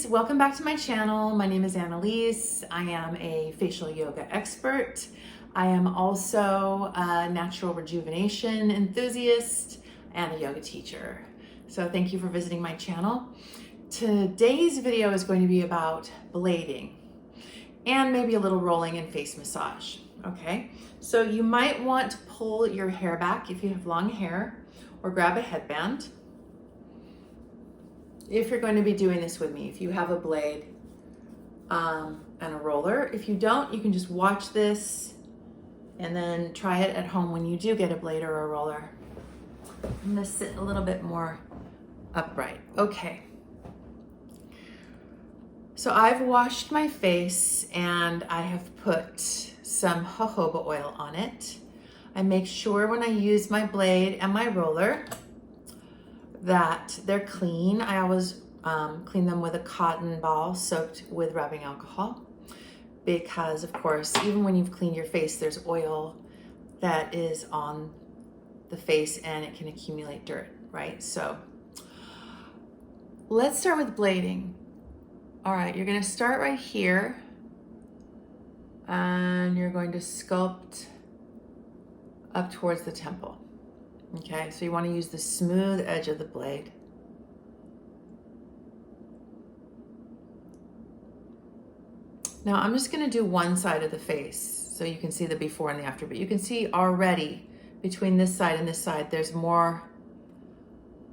guys, welcome back to my channel. My name is Annalise. I am a facial yoga expert. I am also a natural rejuvenation enthusiast and a yoga teacher. So thank you for visiting my channel. Today's video is going to be about blading and maybe a little rolling and face massage. Okay, so you might want to pull your hair back if you have long hair, or grab a headband. If you're going to be doing this with me, if you have a blade and a roller. If you don't, you can just watch this and then try it at home when you do get a blade or a roller. I'm gonna sit a little bit more upright. Okay. So I've washed my face and I have put some jojoba oil on it. I make sure when I use my blade and my roller that they're clean. I always clean them with a cotton ball soaked with rubbing alcohol, because of course, even when you've cleaned your face, there's oil that is on the face and it can accumulate dirt, right? So let's start with blading. All right, you're gonna start right here and you're going to sculpt up towards the temple. Okay, so you want to use the smooth edge of the blade. Now I'm just going to do one side of the face so you can see the before and the after, but you can see already between this side and this side, there's more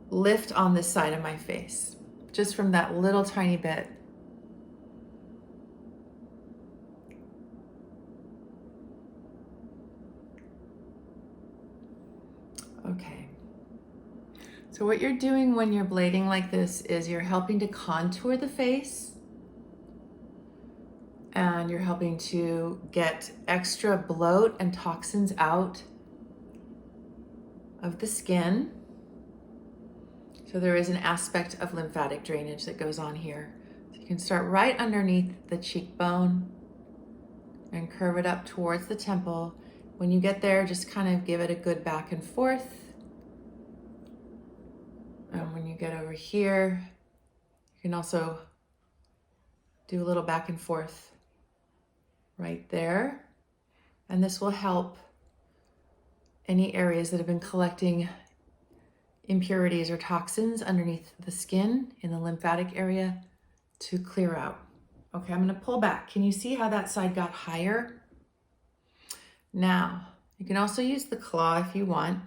lift on this side of my face, just from that little tiny bit. Okay, so what you're doing when you're blading like this is you're helping to contour the face and you're helping to get extra bloat and toxins out of the skin. So there is an aspect of lymphatic drainage that goes on here. So you can start right underneath the cheekbone and curve it up towards the temple. When you get there, just kind of give it a good back and forth. And when you get over here, you can also do a little back and forth right there. And this will help any areas that have been collecting impurities or toxins underneath the skin in the lymphatic area to clear out. Okay, I'm gonna pull back. Can you see how that side got higher? Now, you can also use the claw if you want.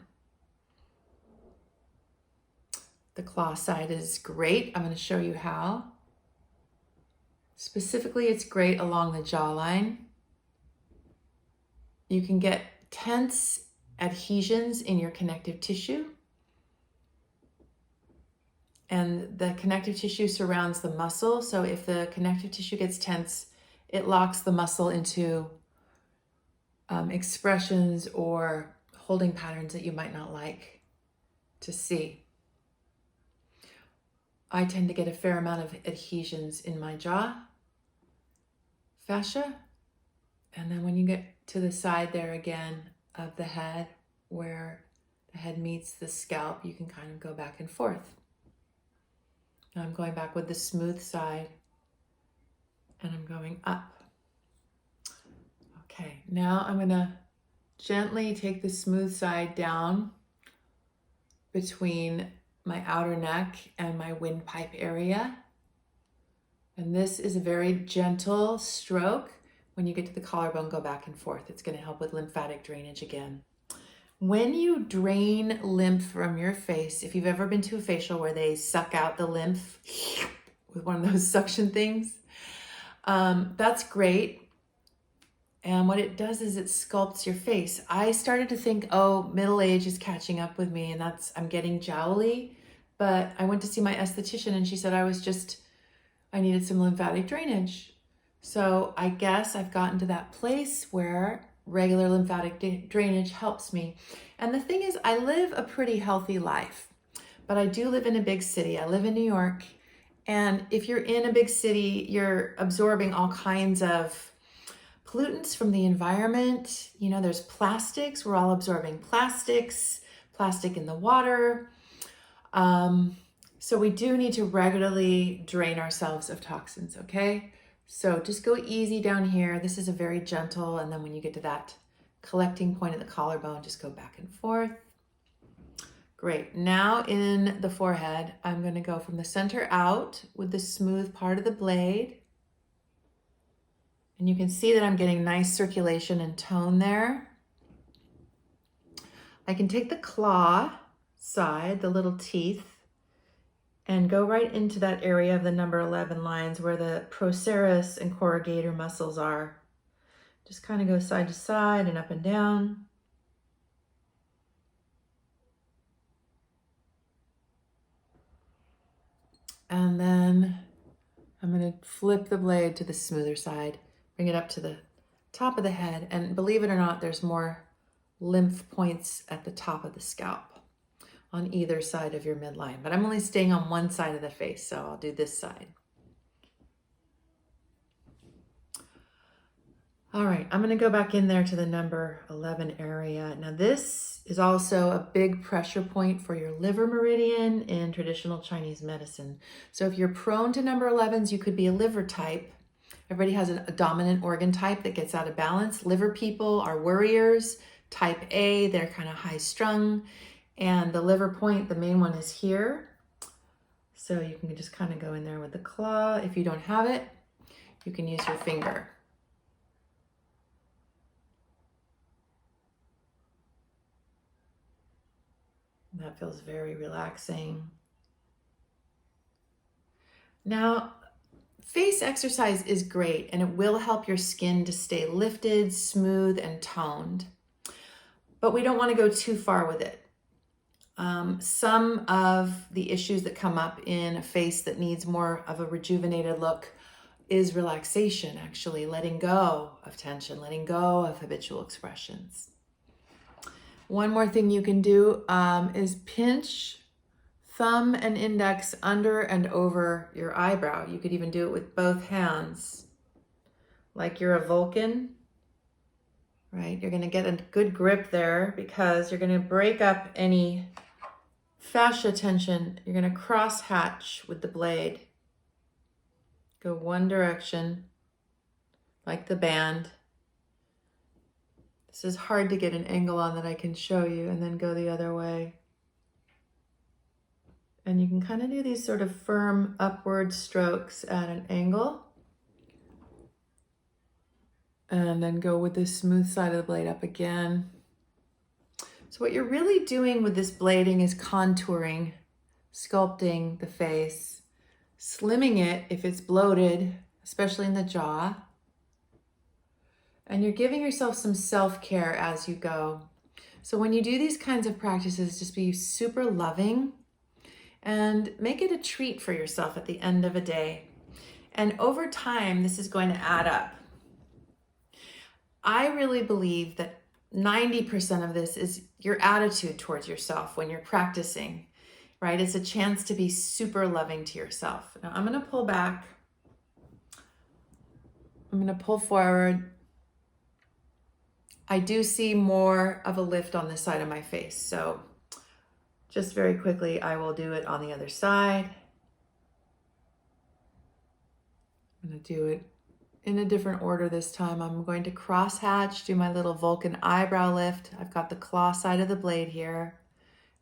The claw side is great. I'm going to show you how. Specifically, it's great along the jawline. You can get tense adhesions in your connective tissue. And the connective tissue surrounds the muscle. So if the connective tissue gets tense, it locks the muscle into expressions or holding patterns that you might not like to see. I tend to get a fair amount of adhesions in my jaw fascia. And then when you get to the side there again of the head, where the head meets the scalp, you can kind of go back and forth. Now I'm going back with the smooth side and I'm going up. Okay, now I'm gonna gently take the smooth side down between my outer neck and my windpipe area. And this is a very gentle stroke. When you get to the collarbone, go back and forth. It's gonna help with lymphatic drainage again. When you drain lymph from your face, if you've ever been to a facial where they suck out the lymph with one of those suction things, that's great. And what it does is it sculpts your face. I started to think, oh, middle age is catching up with me and I'm getting jowly. But I went to see my esthetician and she said I needed some lymphatic drainage. So I guess I've gotten to that place where regular lymphatic drainage helps me. And the thing is, I live a pretty healthy life, but I do live in a big city. I live in New York. And if you're in a big city, you're absorbing all kinds of pollutants from the environment. You know, there's plastics. We're all absorbing plastics, plastic in the water. So we do need to regularly drain ourselves of toxins, okay? So just go easy down here. This is a very gentle, and then when you get to that collecting point at the collarbone, just go back and forth. Great. Now in the forehead, I'm going to go from the center out with the smooth part of the blade. And you can see that I'm getting nice circulation and tone there. I can take the claw side, the little teeth, and go right into that area of the number 11 lines where the procerus and corrugator muscles are. Just kind of go side to side and up and down. And then I'm going to flip the blade to the smoother side, bring it up to the top of the head. And believe it or not, there's more lymph points at the top of the scalp on either side of your midline. But I'm only staying on one side of the face, so I'll do this side. All right, I'm going to go back in there to the number 11 area. Now this is also a big pressure point for your liver meridian in traditional Chinese medicine. So if you're prone to number 11s, you could be a liver type. Everybody has a dominant organ type that gets out of balance. Liver people are worriers. Type A, they're kind of high strung. And the liver point, the main one is here. So you can just kind of go in there with the claw. If you don't have it, you can use your finger. That feels very relaxing. Now, face exercise is great and it will help your skin to stay lifted, smooth, and toned. But we don't want to go too far with it. Some of the issues that come up in a face that needs more of a rejuvenated look is relaxation, actually, letting go of tension, letting go of habitual expressions. One more thing you can do is pinch thumb and index under and over your eyebrow. You could even do it with both hands, like you're a Vulcan, right? You're going to get a good grip there because you're going to break up any fascia tension. You're going to cross hatch with the blade. Go one direction, like the band. This is hard to get an angle on that I can show you, and then go the other way. And you can kind of do these sort of firm upward strokes at an angle. And then go with the smooth side of the blade up again. So what you're really doing with this blading is contouring, sculpting the face, slimming it if it's bloated, especially in the jaw. And you're giving yourself some self-care as you go. So when you do these kinds of practices, just be super loving and make it a treat for yourself at the end of a day. And over time, this is going to add up. I really believe that 90% of this is your attitude towards yourself when you're practicing, right? It's a chance to be super loving to yourself. Now I'm going to pull back. I'm going to pull forward. I do see more of a lift on this side of my face. So just very quickly, I will do it on the other side. I'm going to do it in a different order this time. I'm going to cross hatch, do my little Vulcan eyebrow lift. I've got the claw side of the blade here.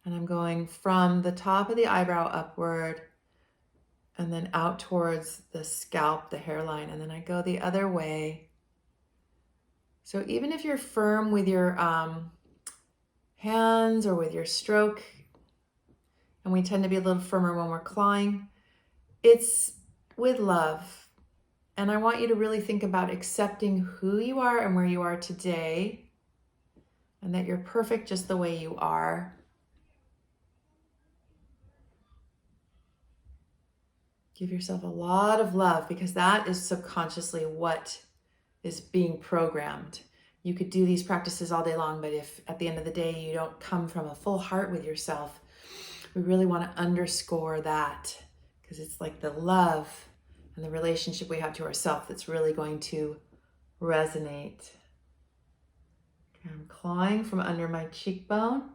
And I'm going from the top of the eyebrow upward and then out towards the scalp, the hairline. And then I go the other way. So even if you're firm with your hands or with your stroke, and we tend to be a little firmer when we're clawing, it's with love. And I want you to really think about accepting who you are and where you are today, and that you're perfect just the way you are. Give yourself a lot of love, because that is subconsciously what is being programmed. You could do these practices all day long, but if at the end of the day you don't come from a full heart with yourself, we really want to underscore that, because it's like the love and the relationship we have to ourselves that's really going to resonate. Okay, I'm clawing from under my cheekbone.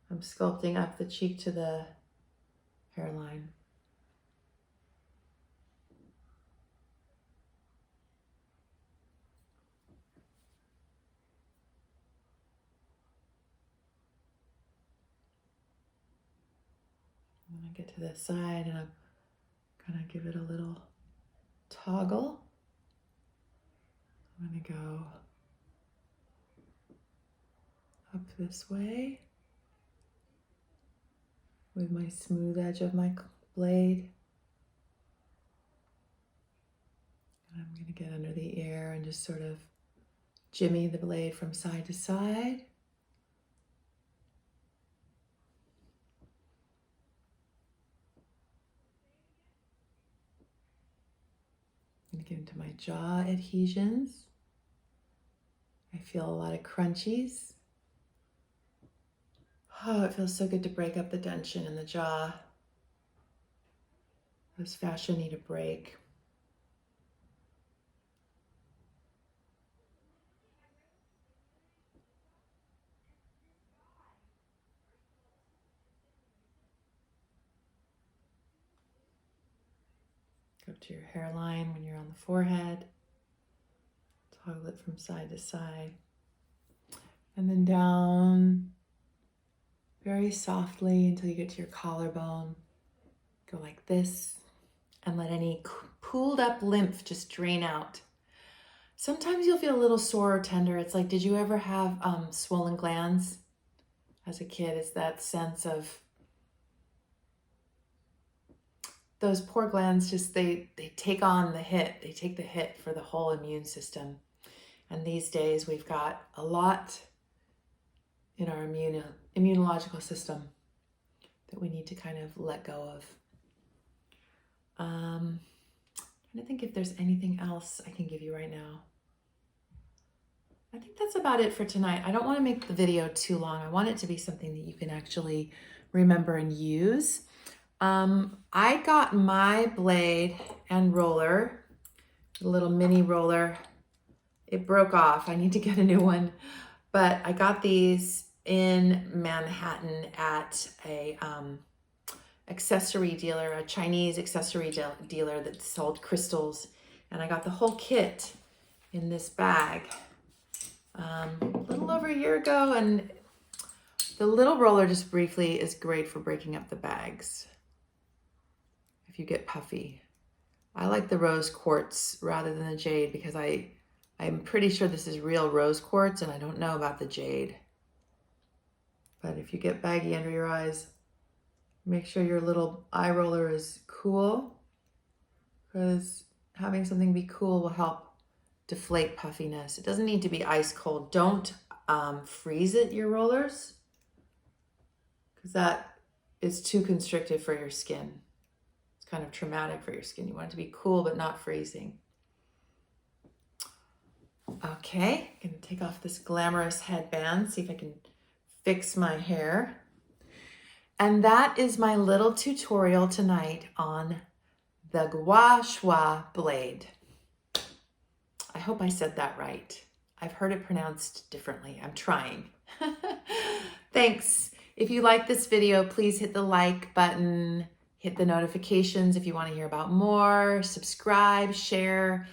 I'm sculpting up the cheek to the hairline. When I get to this side, and I'm gonna give it a little toggle. I'm gonna go up this way with my smooth edge of my blade. And I'm gonna get under the ear and just sort of jimmy the blade from side to side. I'm gonna get into my jaw adhesions. I feel a lot of crunchies. Oh, it feels so good to break up the tension in the jaw. Those fascia need a break. Go to your hairline when you're on the forehead. Toggle it from side to side. And then down very softly until you get to your collarbone. Go like this and let any pooled up lymph just drain out. Sometimes you'll feel a little sore or tender. It's like, did you ever have swollen glands as a kid? It's that sense of those poor glands just, they take on the hit. They take the hit for the whole immune system. And these days we've got a lot in our immunological system that we need to kind of let go of. I'm trying to think if there's anything else I can give you right now. I think that's about it for tonight. I don't want to make the video too long. I want it to be something that you can actually remember and use. I got my blade and roller, a little mini roller. It broke off. I need to get a new one. But I got these in Manhattan at a accessory dealer, a Chinese accessory dealer that sold crystals. And I got the whole kit in this bag a little over a year ago. And the little roller, just briefly, is great for breaking up the bags if you get puffy. I like the rose quartz rather than the jade because I'm pretty sure this is real rose quartz and I don't know about the jade. But if you get baggy under your eyes, make sure your little eye roller is cool, because having something be cool will help deflate puffiness. It doesn't need to be ice cold. Don't freeze it, your rollers, because that is too constricted for your skin. It's kind of traumatic for your skin. You want it to be cool but not freezing. Okay, I'm gonna take off this glamorous headband, see if I can fix my hair. And that is my little tutorial tonight on the Gua Shua blade. I hope I said that right. I've heard it pronounced differently. I'm trying. Thanks. If you like this video, please hit the like button, hit the notifications if you want to hear about more, subscribe, share,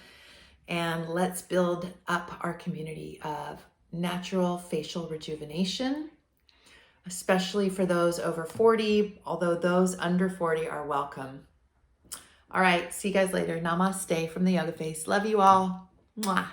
and let's build up our community of natural facial rejuvenation, especially for those over 40, although those under 40 are welcome. All right, see you guys later. Namaste from the Yoga Face. Love you all. Mwah.